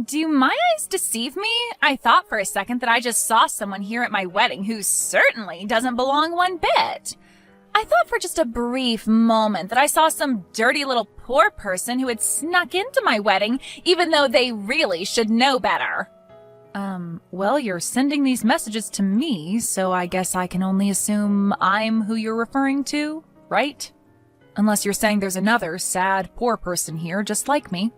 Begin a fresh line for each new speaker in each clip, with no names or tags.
Do my eyes deceive me? I thought for a second that I just saw someone here at my wedding who certainly doesn't belong one bit. I thought for just a brief moment that I saw some dirty little poor person who had snuck into my wedding, even though they really should know better. Well, you're sending these messages to me, so I guess I can only assume I'm who you're referring to, right? Unless you're saying there's another sad, poor person here just like me.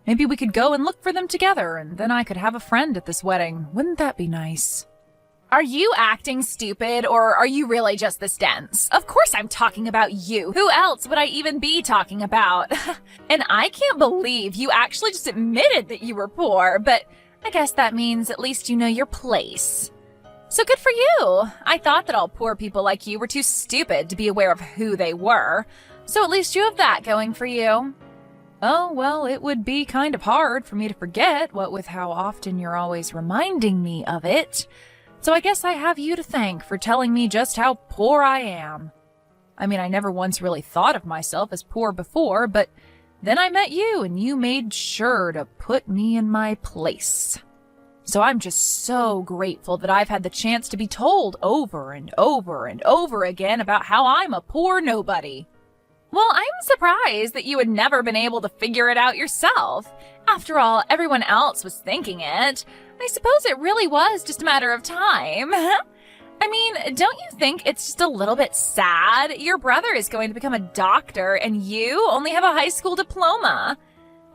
Maybe we could go and look for them together, and then I could have a friend at this wedding. Wouldn't that be nice? Are you acting stupid, or are you really just this dense? Of course I'm talking about you. Who else would I even be talking about? And I can't believe you actually just admitted that you were poor, but I guess that means at least you know your place. So good for you. I thought that all poor people like you were too stupid to be aware of who they were. So at least you have that going for you. Oh, well, it would be kind of hard for me to forget, what with how often you're always reminding me of it. So I guess I have you to thank for telling me just how poor I am. I mean, I never once really thought of myself as poor before, but then I met you and you made sure to put me in my place. So I'm just so grateful that I've had the chance to be told over and over and over again about how I'm a poor nobody. Well, I'm surprised that you had never been able to figure it out yourself. After all, everyone else was thinking it. I suppose it really was just a matter of time. I mean, don't you think it's just a little bit sad? Your brother is going to become a doctor and you only have a high school diploma.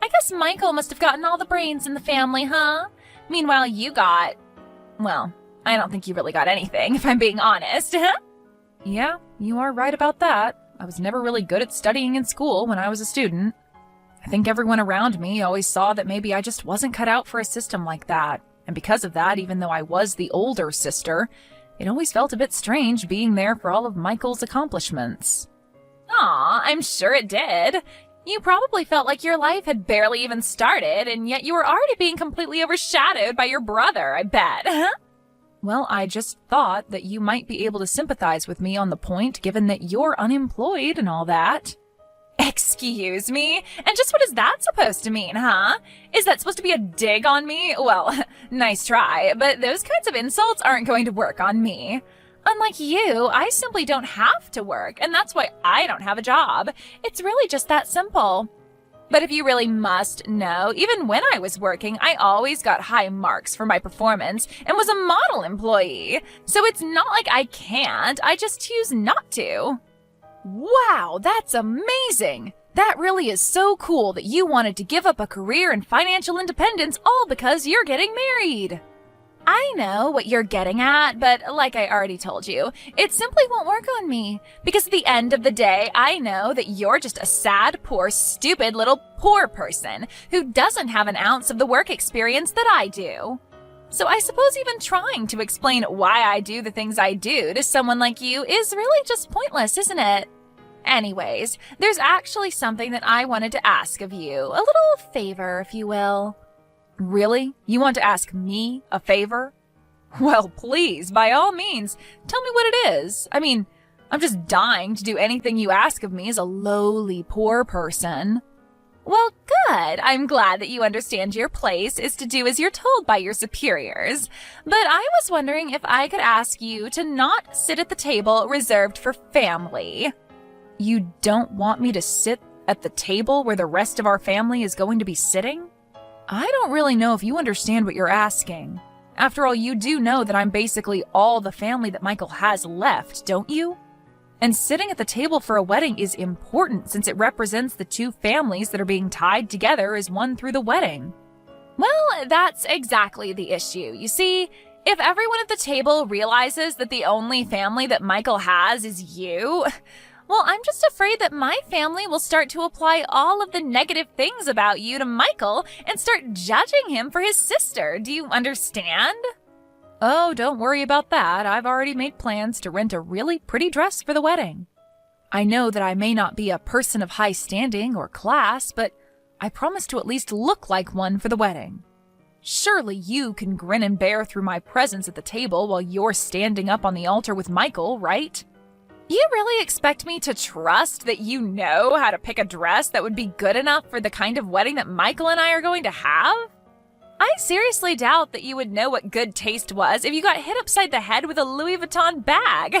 I guess Michael must have gotten all the brains in the family, huh? Meanwhile, you got... Well, I don't think you really got anything, if I'm being honest. Yeah, you are right about that. I was never really good at studying in school when I was a student. I think everyone around me always saw that maybe I just wasn't cut out for a system like that. And because of that, even though I was the older sister, it always felt a bit strange being there for all of Michael's accomplishments. Aw, I'm sure it did. You probably felt like your life had barely even started, and yet you were already being completely overshadowed by your brother, I bet. Well, I just thought that you might be able to sympathize with me on the point, given that you're unemployed and all that. Excuse me? And just what is that supposed to mean, huh? Is that supposed to be a dig on me? Well, nice try, but those kinds of insults aren't going to work on me. Unlike you, I simply don't have to work, and that's why I don't have a job. It's really just that simple. But if you really must know, even when I was working, I always got high marks for my performance and was a model employee. So it's not like I can't, I just choose not to. Wow, that's amazing! That really is so cool that you wanted to give up a career and financial independence all because you're getting married. I know what you're getting at, but like I already told you, it simply won't work on me. Because at the end of the day, I know that you're just a sad, poor, stupid little poor person who doesn't have an ounce of the work experience that I do. So I suppose even trying to explain why I do the things I do to someone like you is really just pointless, isn't it? Anyways, there's actually something that I wanted to ask of you. A little favor, if you will. Really? You want to ask me a favor? Well, please, by all means, tell me what it is. I mean, I'm just dying to do anything you ask of me as a lowly poor person. Well, good. I'm glad that you understand your place is to do as you're told by your superiors. But I was wondering if I could ask you to not sit at the table reserved for family. You don't want me to sit at the table where the rest of our family is going to be sitting? I don't really know if you understand what you're asking. After all, you do know that I'm basically all the family that Michael has left, don't you? And sitting at the table for a wedding is important since it represents the two families that are being tied together as one through the wedding. Well, that's exactly the issue. You see, if everyone at the table realizes that the only family that Michael has is you, well, I'm just afraid that my family will start to apply all of the negative things about you to Michael and start judging him for his sister. Do you understand? Oh, don't worry about that. I've already made plans to rent a really pretty dress for the wedding. I know that I may not be a person of high standing or class, but I promise to at least look like one for the wedding. Surely you can grin and bear through my presence at the table while you're standing up on the altar with Michael, right? You really expect me to trust that you know how to pick a dress that would be good enough for the kind of wedding that Michael and I are going to have? I seriously doubt that you would know what good taste was if you got hit upside the head with a Louis Vuitton bag.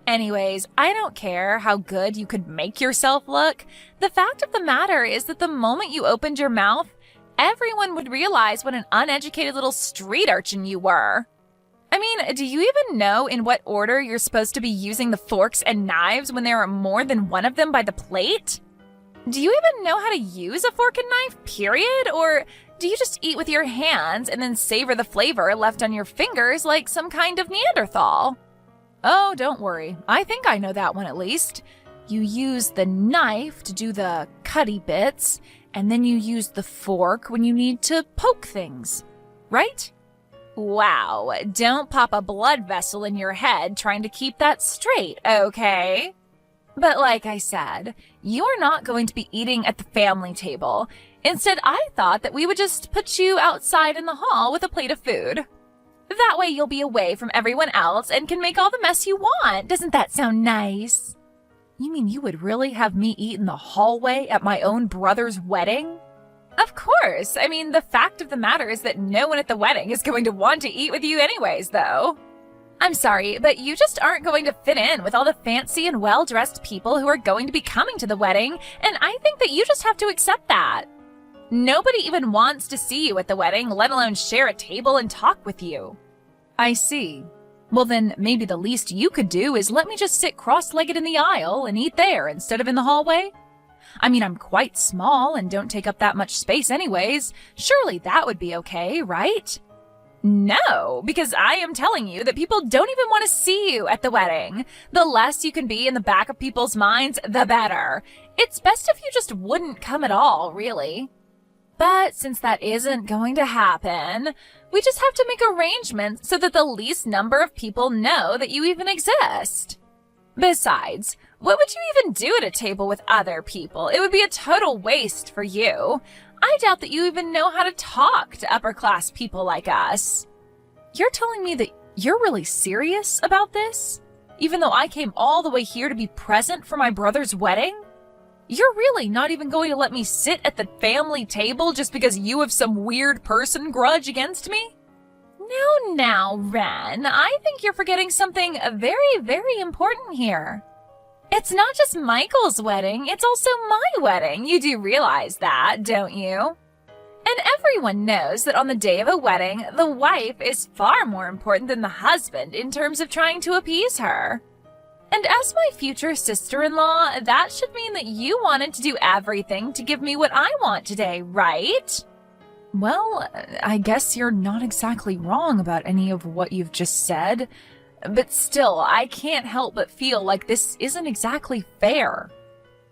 Anyways, I don't care how good you could make yourself look. The fact of the matter is that the moment you opened your mouth, everyone would realize what an uneducated little street urchin you were. I mean, do you even know in what order you're supposed to be using the forks and knives when there are more than one of them by the plate? Do you even know how to use a fork and knife, period? Or do you just eat with your hands and then savor the flavor left on your fingers like some kind of Neanderthal? Oh, don't worry. I think I know that one at least. You use the knife to do the cutty bits, and then you use the fork when you need to poke things, right? Wow, don't pop a blood vessel in your head trying to keep that straight, okay? But like I said, you are not going to be eating at the family table. Instead, I thought that we would just put you outside in the hall with a plate of food. That way you'll be away from everyone else and can make all the mess you want. Doesn't that sound nice? You mean you would really have me eat in the hallway at my own brother's wedding? Of course. I mean, the fact of the matter is that no one at the wedding is going to want to eat with you anyways, though. I'm sorry, but you just aren't going to fit in with all the fancy and well-dressed people who are going to be coming to the wedding, and I think that you just have to accept that. Nobody even wants to see you at the wedding, let alone share a table and talk with you. I see. Well then, maybe the least you could do is let me just sit cross-legged in the aisle and eat there instead of in the hallway. I mean, I'm quite small and don't take up that much space anyways. Surely that would be okay, right? No, because I am telling you that people don't even want to see you at the wedding. The less you can be in the back of people's minds, the better. It's best if you just wouldn't come at all, really. But since that isn't going to happen, we just have to make arrangements so that the least number of people know that you even exist. Besides, what would you even do at a table with other people? It would be a total waste for you. I doubt that you even know how to talk to upper-class people like us. You're telling me that you're really serious about this? Even though I came all the way here to be present for my brother's wedding? You're really not even going to let me sit at the family table just because you have some weird person grudge against me? Now, Ren, I think you're forgetting something very, very important here. It's not just Michael's wedding, it's also my wedding. You do realize that, don't you? And everyone knows that on the day of a wedding, the wife is far more important than the husband in terms of trying to appease her. And as my future sister-in-law, that should mean that you wanted to do everything to give me what I want today, right? Well, I guess you're not exactly wrong about any of what you've just said. But still, I can't help but feel like this isn't exactly fair.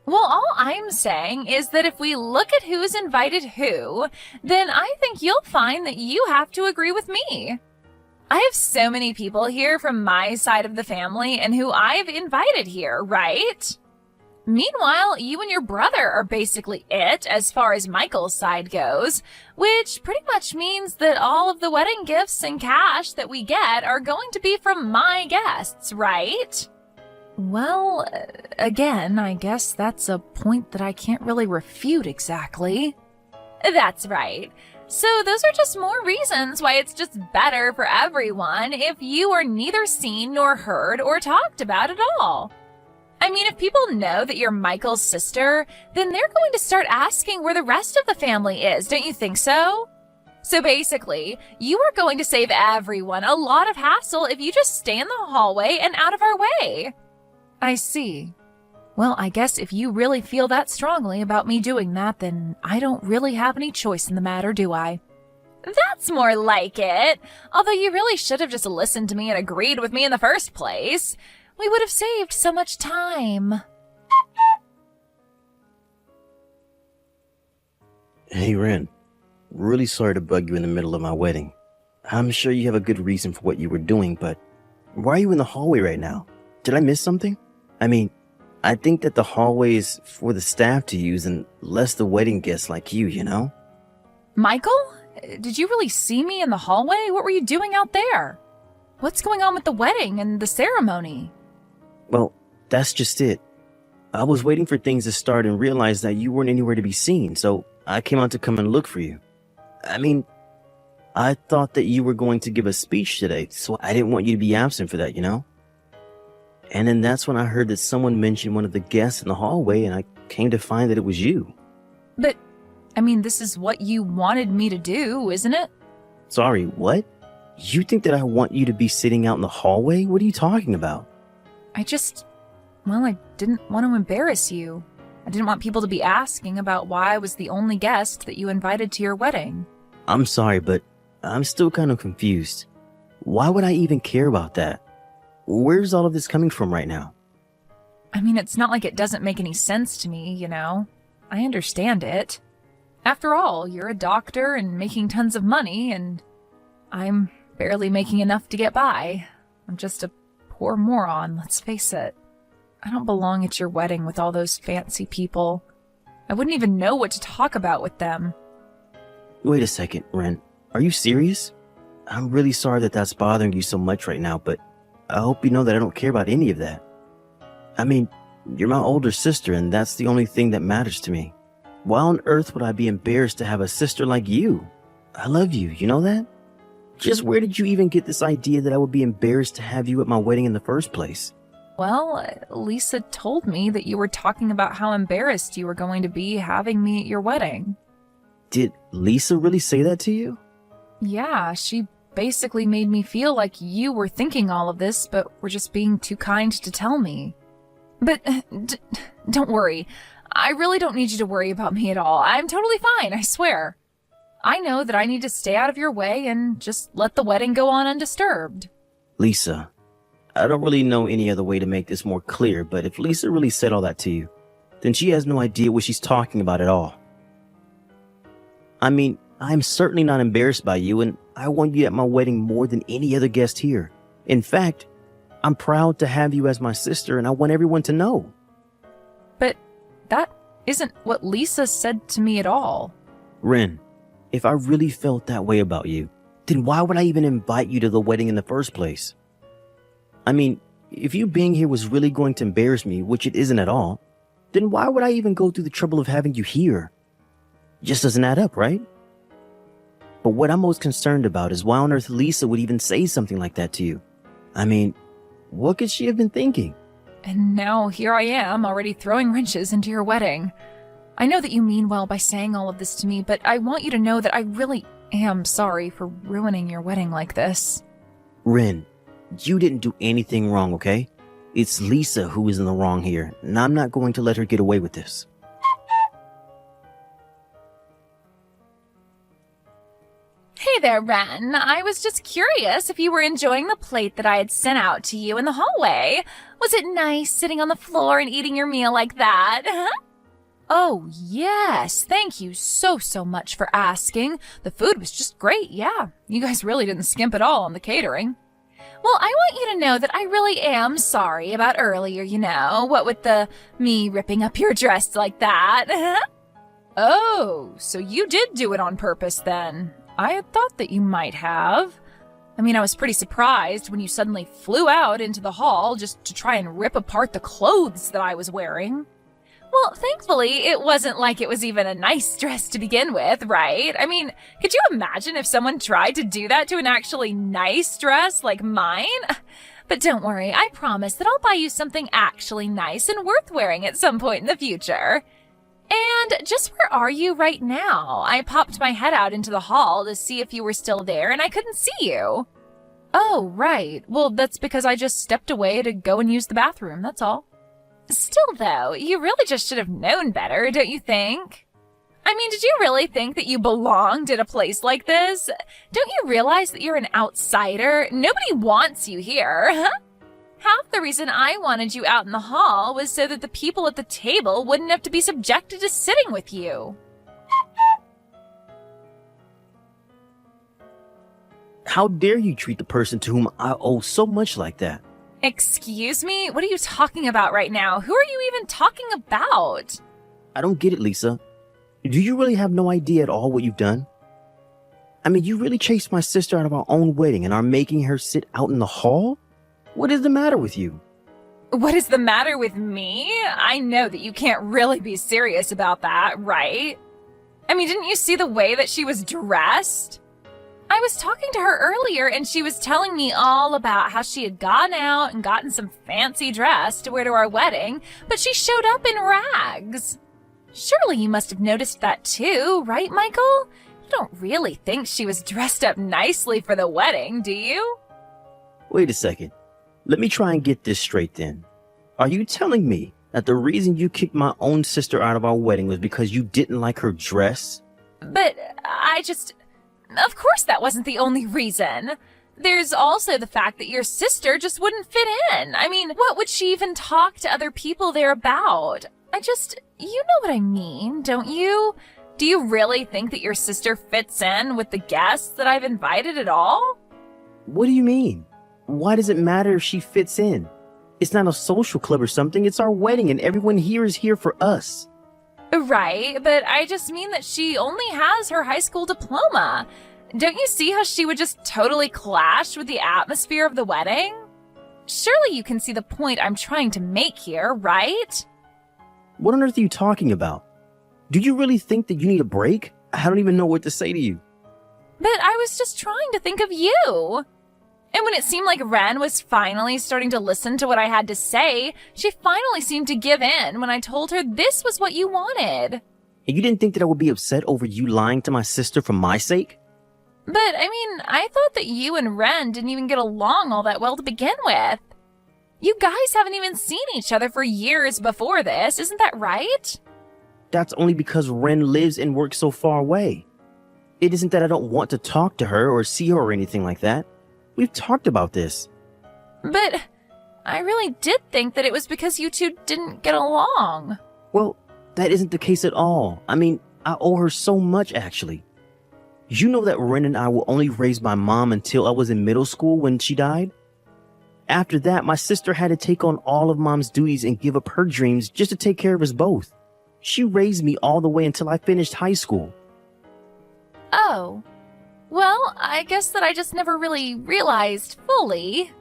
Well, all I'm saying is that if we look at who's invited who, then I think you'll find that you have to agree with me. I have so many people here from my side of the family and who I've invited here, right? Meanwhile, you and your brother are basically it as far as Michael's side goes, which pretty much means that all of the wedding gifts and cash that we get are going to be from my guests, right? Well, again, I guess that's a point that I can't really refute exactly. That's right. So those are just more reasons why it's just better for everyone if you are neither seen nor heard or talked about at all. I mean, if people know that you're Michael's sister, then they're going to start asking where the rest of the family is, don't you think so? So basically, you are going to save everyone a lot of hassle if you just stay in the hallway and out of our way. I see. Well, I guess if you really feel that strongly about me doing that, then I don't really have any choice in the matter, do I? That's more like it. Although you really should have just listened to me and agreed with me in the first place. We would have saved so much time.
Hey, Ren. Really sorry to bug you in the middle of my wedding. I'm sure you have a good reason for what you were doing, but why are you in the hallway right now? Did I miss something? I mean, I think that the hallway is for the staff to use and less the wedding guests like you know?
Michael? Did you really see me in the hallway? What were you doing out there? What's going on with the wedding and the ceremony?
Well, that's just it. I was waiting for things to start and realized that you weren't anywhere to be seen, so I came out to come and look for you. I mean, I thought that you were going to give a speech today, so I didn't want you to be absent for that, you know? And then that's when I heard that someone mentioned one of the guests in the hallway, and I came to find that it was you.
But, this is what you wanted me to do, isn't it?
Sorry, what? You think that I want you to be sitting out in the hallway? What are you talking about?
I didn't want to embarrass you. I didn't want people to be asking about why I was the only guest that you invited to your wedding.
I'm sorry, but I'm still kind of confused. Why would I even care about that? Where's all of this coming from right now?
It's not like it doesn't make any sense to me, you know. I understand it. After all, you're a doctor and making tons of money, and I'm barely making enough to get by. I'm just a poor moron, let's face it. I don't belong at your wedding with all those fancy people. I wouldn't even know what to talk about with them.
Wait a second, Ren. Are you serious? I'm really sorry that that's bothering you so much right now, but I hope you know that I don't care about any of that. You're my older sister, and that's the only thing that matters to me. Why on earth would I be embarrassed to have a sister like you? I love you, you know that? Just where did you even get this idea that I would be embarrassed to have you at my wedding in the first place?
Well, Lisa told me that you were talking about how embarrassed you were going to be having me at your wedding.
Did Lisa really say that to you?
Yeah, she basically made me feel like you were thinking all of this, but were just being too kind to tell me. But don't worry. I really don't need you to worry about me at all. I'm totally fine, I swear. I know that I need to stay out of your way and just let the wedding go on undisturbed.
Lisa, I don't really know any other way to make this more clear, but if Lisa really said all that to you, then she has no idea what she's talking about at all. I'm certainly not embarrassed by you, and I want you at my wedding more than any other guest here. In fact, I'm proud to have you as my sister, and I want everyone to know.
But that isn't what Lisa said to me at all.
Ren, if I really felt that way about you, then why would I even invite you to the wedding in the first place? If you being here was really going to embarrass me, which it isn't at all, then why would I even go through the trouble of having you here? It just doesn't add up, right? But what I'm most concerned about is why on earth Lisa would even say something like that to you. What could she have been thinking?
And now here I am, already throwing wrenches into your wedding. I know that you mean well by saying all of this to me, but I want you to know that I really am sorry for ruining your wedding like this.
Ren, you didn't do anything wrong, okay? It's Lisa who is in the wrong here, and I'm not going to let her get away with this.
Hey there, Ren. I was just curious if you were enjoying the plate that I had sent out to you in the hallway. Was it nice sitting on the floor and eating your meal like that? Oh, yes. Thank you so much for asking. The food was just great, yeah. You guys really didn't skimp at all on the catering. Well, I want you to know that I really am sorry about earlier, you know, what with me ripping up your dress like that. Oh, so you did do it on purpose then. I had thought that you might have. I was pretty surprised when you suddenly flew out into the hall just to try and rip apart the clothes that I was wearing. Well, thankfully, it wasn't like it was even a nice dress to begin with, right? Could you imagine if someone tried to do that to an actually nice dress like mine? But don't worry, I promise that I'll buy you something actually nice and worth wearing at some point in the future. And just where are you right now? I popped my head out into the hall to see if you were still there, and I couldn't see you. Oh, right. Well, that's because I just stepped away to go and use the bathroom, that's all. Still, though, you really just should have known better, don't you think? Did you really think that you belonged at a place like this? Don't you realize that you're an outsider? Nobody wants you here, huh? Half the reason I wanted you out in the hall was so that the people at the table wouldn't have to be subjected to sitting with you.
How dare you treat the person to whom I owe so much like that?
Excuse me? What are you talking about right now? Who are you even talking about?
I don't get it, Lisa. Do you really have no idea at all what you've done? You really chased my sister out of our own wedding and are making her sit out in the hall? What is the matter with you?
What is the matter with me? I know that you can't really be serious about that, right? Didn't you see the way that she was dressed? I was talking to her earlier and she was telling me all about how she had gone out and gotten some fancy dress to wear to our wedding, but she showed up in rags. Surely you must have noticed that too, right, Michael? You don't really think she was dressed up nicely for the wedding, do you?
Wait a second. Let me try and get this straight then. Are you telling me that the reason you kicked my own sister out of our wedding was because you didn't like her dress?
But of course that wasn't the only reason. There's also the fact that your sister just wouldn't fit in. I mean, what would she even talk to other people there about? You know what I mean, don't you? Do you really think that your sister fits in with the guests that I've invited at all?
What do you mean? Why does it matter if she fits in? It's not a social club or something. It's our wedding and everyone here is here for us.
Right, but I just mean that she only has her high school diploma. Don't you see how she would just totally clash with the atmosphere of the wedding? Surely you can see the point I'm trying to make here, right?
What on earth are you talking about? Do you really think that you need a break? I don't even know what to say to you.
But I was just trying to think of you. And when it seemed like Ren was finally starting to listen to what I had to say, she finally seemed to give in when I told her this was what you wanted.
And you didn't think that I would be upset over you lying to my sister for my sake?
But, I thought that you and Ren didn't even get along all that well to begin with. You guys haven't even seen each other for years before this, isn't that right?
That's only because Ren lives and works so far away. It isn't that I don't want to talk to her or see her or anything like that. We've talked about this.
But I really did think that it was because you two didn't get along.
Well, that isn't the case at all. I owe her so much, actually. You know that Ren and I will only raise my mom until I was in middle school when she died? After that, my sister had to take on all of Mom's duties and give up her dreams just to take care of us both. She raised me all the way until I finished high school.
Oh. Well, I guess that I just never really realized fully.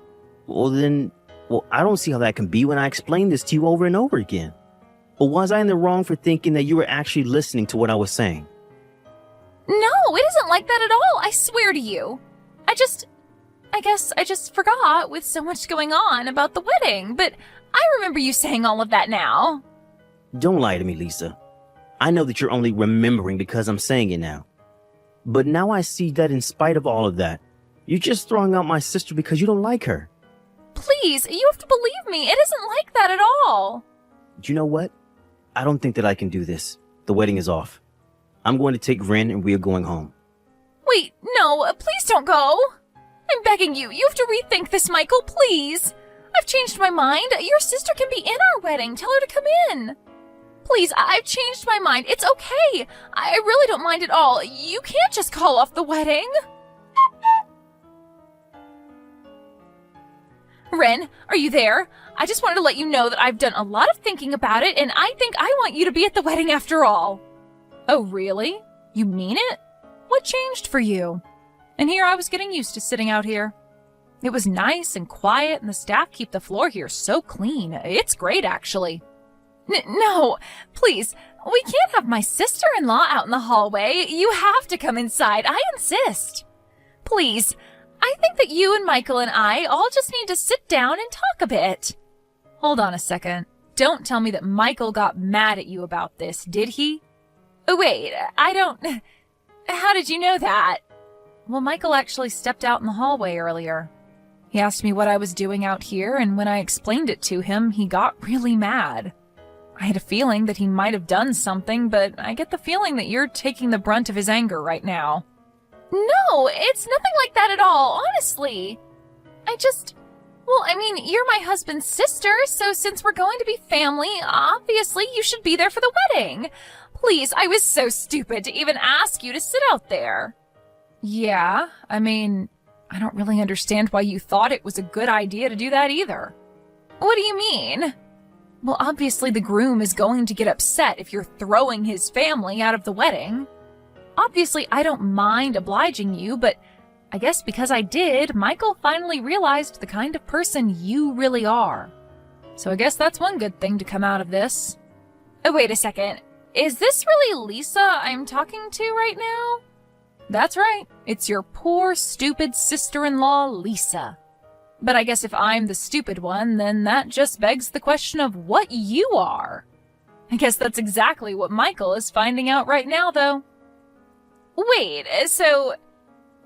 Well, I don't see how that can be when I explained this to you over and over again. But was I in the wrong for thinking that you were actually listening to what I was saying?
No, it isn't like that at all, I swear to you. I guess I just forgot with so much going on about the wedding, but I remember you saying all of that now.
Don't lie to me, Lisa. I know that you're only remembering because I'm saying it now. But now I see that in spite of all of that, you're just throwing out my sister because you don't like her.
Please, you have to believe me. It isn't like that at all.
Do you know what? I don't think that I can do this. The wedding is off. I'm going to take Ren and we are going home.
Wait, no, please don't go. I'm begging you. You have to rethink this, Michael, please. I've changed my mind. Your sister can be in our wedding. Tell her to come in. Please, I've changed my mind. It's okay. I really don't mind at all. You can't just call off the wedding. Ren, are you there? I just wanted to let you know that I've done a lot of thinking about it, and I think I want you to be at the wedding after all. Oh, really? You mean it? What changed for you? And here I was getting used to sitting out here. It was nice and quiet, and the staff keep the floor here so clean. It's great, actually. No, please, we can't have my sister-in-law out in the hallway. You have to come inside. I insist. Please, I think that you and Michael and I all just need to sit down and talk a bit. Hold on a second. Don't tell me that Michael got mad at you about this, did he? Oh, wait, How did you know that? Well, Michael actually stepped out in the hallway earlier. He asked me what I was doing out here, and when I explained it to him, he got really mad. I had a feeling that he might have done something, but I get the feeling that you're taking the brunt of his anger right now. No, it's nothing like that at all, honestly. You're my husband's sister, so since we're going to be family, obviously you should be there for the wedding. Please, I was so stupid to even ask you to sit out there. Yeah, I don't really understand why you thought it was a good idea to do that either. What do you mean? Well, obviously the groom is going to get upset if you're throwing his family out of the wedding. Obviously, I don't mind obliging you, but I guess because I did, Michael finally realized the kind of person you really are. So I guess that's one good thing to come out of this. Oh, wait a second. Is this really Lisa I'm talking to right now? That's right. It's your poor, stupid sister-in-law, Lisa. But I guess if I'm the stupid one, then that just begs the question of what you are. I guess that's exactly what Michael is finding out right now, though. Wait, so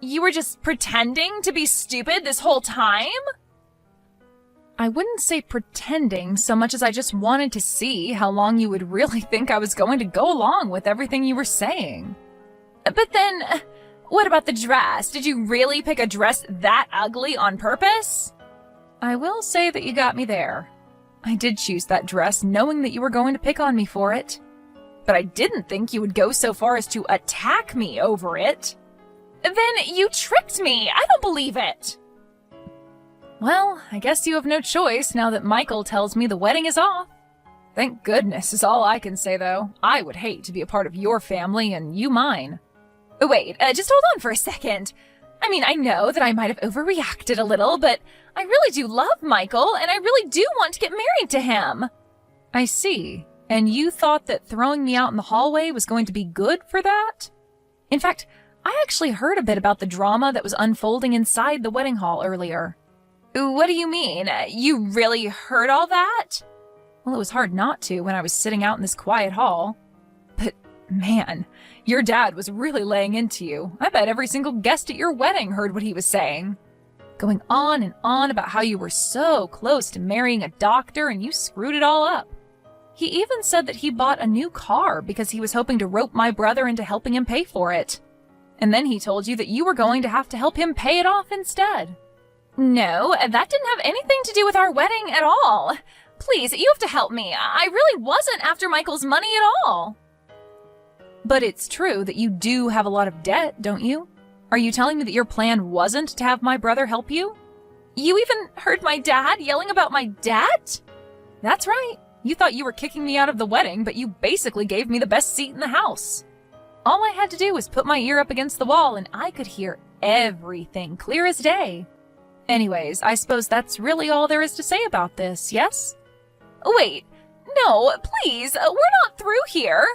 you were just pretending to be stupid this whole time? I wouldn't say pretending so much as I just wanted to see how long you would really think I was going to go along with everything you were saying. But then, what about the dress? Did you really pick a dress that ugly on purpose? I will say that you got me there. I did choose that dress knowing that you were going to pick on me for it. But I didn't think you would go so far as to attack me over it. Then you tricked me! I don't believe it! Well, I guess you have no choice now that Michael tells me the wedding is off. Thank goodness is all I can say, though. I would hate to be a part of your family and you mine. Wait, just hold on for a second. I mean, I know that I might have overreacted a little, but I really do love Michael, and I really do want to get married to him. I see. And you thought that throwing me out in the hallway was going to be good for that? In fact, I actually heard a bit about the drama that was unfolding inside the wedding hall earlier. What do you mean? You really heard all that? Well, it was hard not to when I was sitting out in this quiet hall. But, man, your dad was really laying into you. I bet every single guest at your wedding heard what he was saying. Going on and on about how you were so close to marrying a doctor and you screwed it all up. He even said that he bought a new car because he was hoping to rope my brother into helping him pay for it. And then he told you that you were going to have to help him pay it off instead. No, that didn't have anything to do with our wedding at all. Please, you have to help me. I really wasn't after Michael's money at all. But it's true that you do have a lot of debt, don't you? Are you telling me that your plan wasn't to have my brother help you? You even heard my dad yelling about my debt? That's right. You thought you were kicking me out of the wedding, but you basically gave me the best seat in the house. All I had to do was put my ear up against the wall and I could hear everything clear as day. Anyways, I suppose that's really all there is to say about this, yes? Wait, no, please, we're not through here.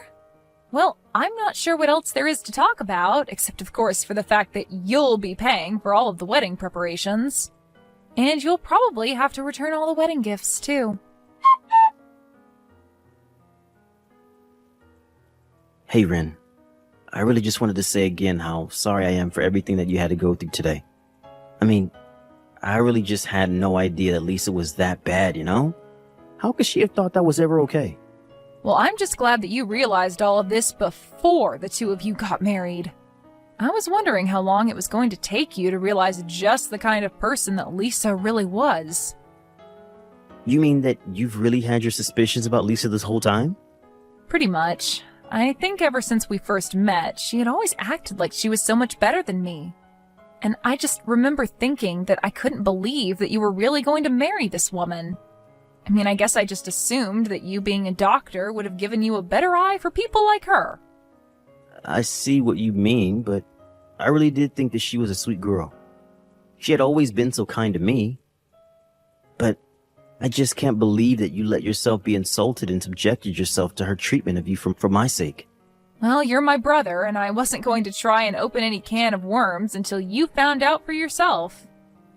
Well, I'm not sure what else there is to talk about, except of course for the fact that you'll be paying for all of the wedding preparations. And you'll probably have to return all the wedding gifts, too.
Hey, Ren. I really just wanted to say again how sorry I am for everything that you had to go through today. I mean, I really just had no idea that Lisa was that bad, you know? How could she have thought that was ever okay?
Well, I'm just glad that you realized all of this before the two of you got married. I was wondering how long it was going to take you to realize just the kind of person that Lisa really was.
You mean that you've really had your suspicions about Lisa this whole time?
Pretty much. I think ever since we first met, she had always acted like she was so much better than me. And I just remember thinking that I couldn't believe that you were really going to marry this woman. I mean, I guess I just assumed that you being a doctor would have given you a better eye for people like her.
I see what you mean, but I really did think that she was a sweet girl. She had always been so kind to me. But I just can't believe that you let yourself be insulted and subjected yourself to her treatment of you for my sake.
Well, you're my brother, and I wasn't going to try and open any can of worms until you found out for yourself.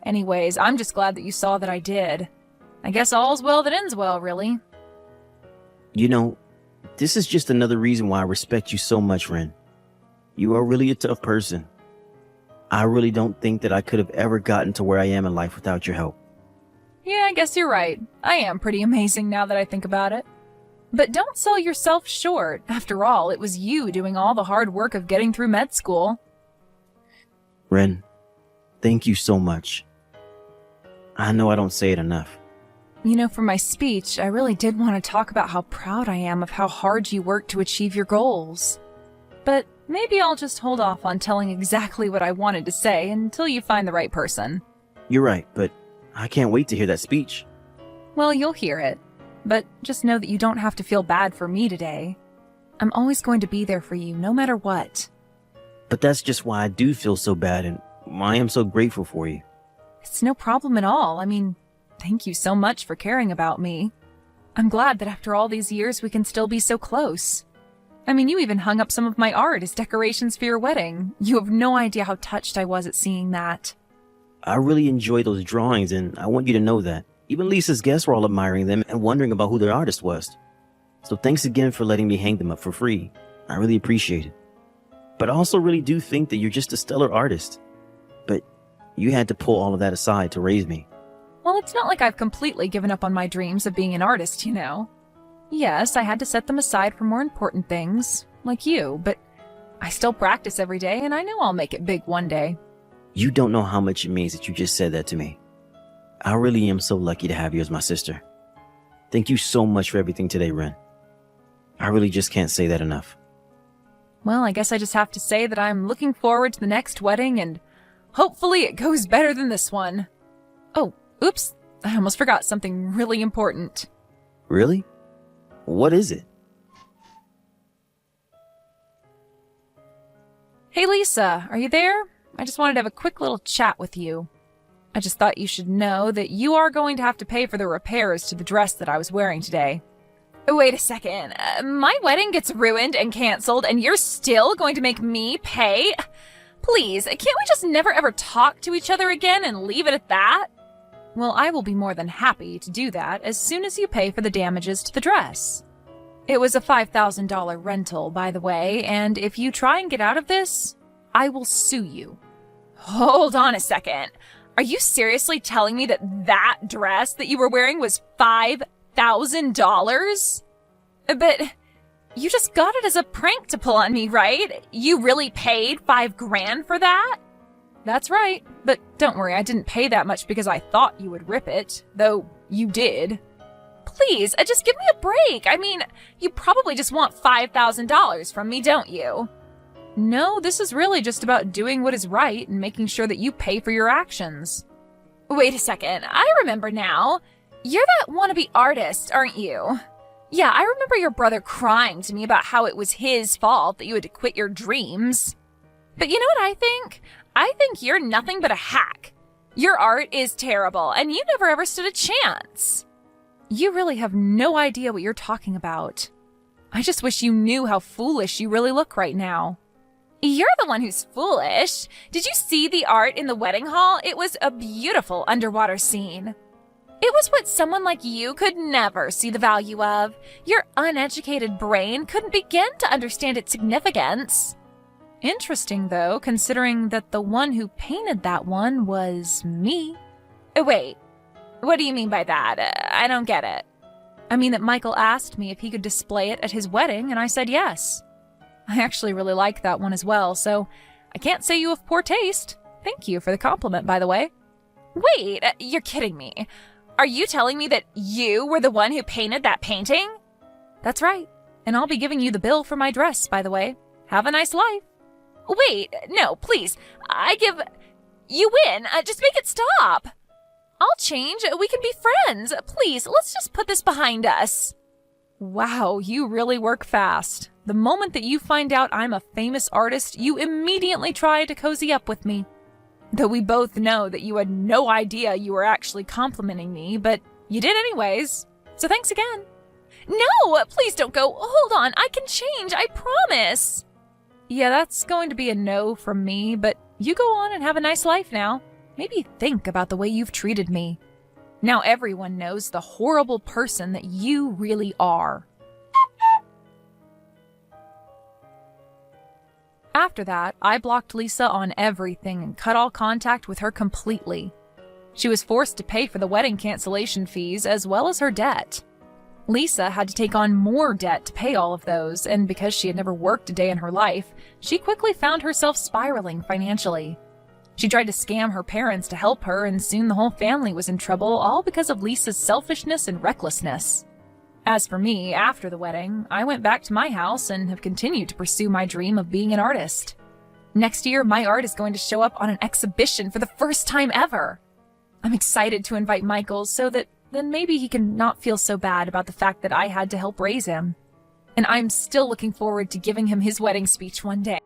Anyways, I'm just glad that you saw that I did. I guess all's well that ends well, really.
You know, this is just another reason why I respect you so much, Ren. You are really a tough person. I really don't think that I could have ever gotten to where I am in life without your help.
Yeah, I guess you're right. I am pretty amazing now that I think about it. But don't sell yourself short. After all, it was you doing all the hard work of getting through med school.
Ren, thank you so much. I know I don't say it enough.
You know, for my speech, I really did want to talk about how proud I am of how hard you worked to achieve your goals. But maybe I'll just hold off on telling exactly what I wanted to say until you find the right person.
You're right, but I can't wait to hear that speech.
Well, you'll hear it. But just know that you don't have to feel bad for me today. I'm always going to be there for you, no matter what.
But that's just why I do feel so bad and why I am so grateful for you.
It's no problem at all. I mean, thank you so much for caring about me. I'm glad that after all these years we can still be so close. I mean, you even hung up some of my art as decorations for your wedding. You have no idea how touched I was at seeing that.
I really enjoy those drawings, and I want you to know that. Even Lisa's guests were all admiring them and wondering about who their artist was. So thanks again for letting me hang them up for free. I really appreciate it. But I also really do think that you're just a stellar artist. But you had to pull all of that aside to raise me.
Well, it's not like I've completely given up on my dreams of being an artist, you know. Yes, I had to set them aside for more important things, like you, but I still practice every day, and I know I'll make it big one day.
You don't know how much it means that you just said that to me. I really am so lucky to have you as my sister. Thank you so much for everything today, Ren. I really just can't say that enough.
Well, I guess I just have to say that I'm looking forward to the next wedding, and hopefully it goes better than this one. Oh, oops, I almost forgot something really important.
Really? What is it?
Hey Lisa, are you there? I just wanted to have a quick little chat with you. I just thought you should know that you are going to have to pay for the repairs to the dress that I was wearing today. Wait a second. My wedding gets ruined and canceled, and you're still going to make me pay? Please, can't we just never ever talk to each other again and leave it at that? Well, I will be more than happy to do that as soon as you pay for the damages to the dress. It was a $5,000 rental, by the way, and if you try and get out of this, I will sue you. Hold on a second. Are you seriously telling me that dress that you were wearing was $5,000? But you just got it as a prank to pull on me, right? You really paid $5,000 for that? That's right, but don't worry, I didn't pay that much because I thought you would rip it, though you did. Please, just give me a break. I mean, you probably just want $5,000 from me, don't you? No, this is really just about doing what is right and making sure that you pay for your actions. Wait a second, I remember now. You're that wannabe artist, aren't you? Yeah, I remember your brother crying to me about how it was his fault that you had to quit your dreams. But you know what I think? I think you're nothing but a hack. Your art is terrible, and you never ever stood a chance. You really have no idea what you're talking about. I just wish you knew how foolish you really look right now. You're the one who's foolish. Did you see the art in the wedding hall? It was a beautiful underwater scene. It was what someone like you could never see the value of. Your uneducated brain couldn't begin to understand its significance. Interesting, though, considering that the one who painted that one was me. Wait, what do you mean by that? I don't get it. I mean that Michael asked me if he could display it at his wedding, and I said yes. I actually really like that one as well, so I can't say you have poor taste. Thank you for the compliment, by the way. Wait, you're kidding me. Are you telling me that you were the one who painted that painting? That's right, and I'll be giving you the bill for my dress, by the way. Have a nice life. Wait, no, please. You win. Just make it stop. I'll change. We can be friends. Please, let's just put this behind us. Wow, you really work fast. The moment that you find out I'm a famous artist, you immediately try to cozy up with me. Though we both know that you had no idea you were actually complimenting me, but you did anyways. So thanks again. No, please don't go. Hold on, I can change, I promise. Yeah, that's going to be a no from me, but you go on and have a nice life now. Maybe think about the way you've treated me. Now everyone knows the horrible person that you really are. After that, I blocked Lisa on everything and cut all contact with her completely. She was forced to pay for the wedding cancellation fees as well as her debt. Lisa had to take on more debt to pay all of those, and because she had never worked a day in her life, she quickly found herself spiraling financially. She tried to scam her parents to help her, and soon the whole family was in trouble, all because of Lisa's selfishness and recklessness. As for me, after the wedding, I went back to my house and have continued to pursue my dream of being an artist. Next year, my art is going to show up on an exhibition for the first time ever. I'm excited to invite Michael so that then maybe he can not feel so bad about the fact that I had to help raise him. And I'm still looking forward to giving him his wedding speech one day.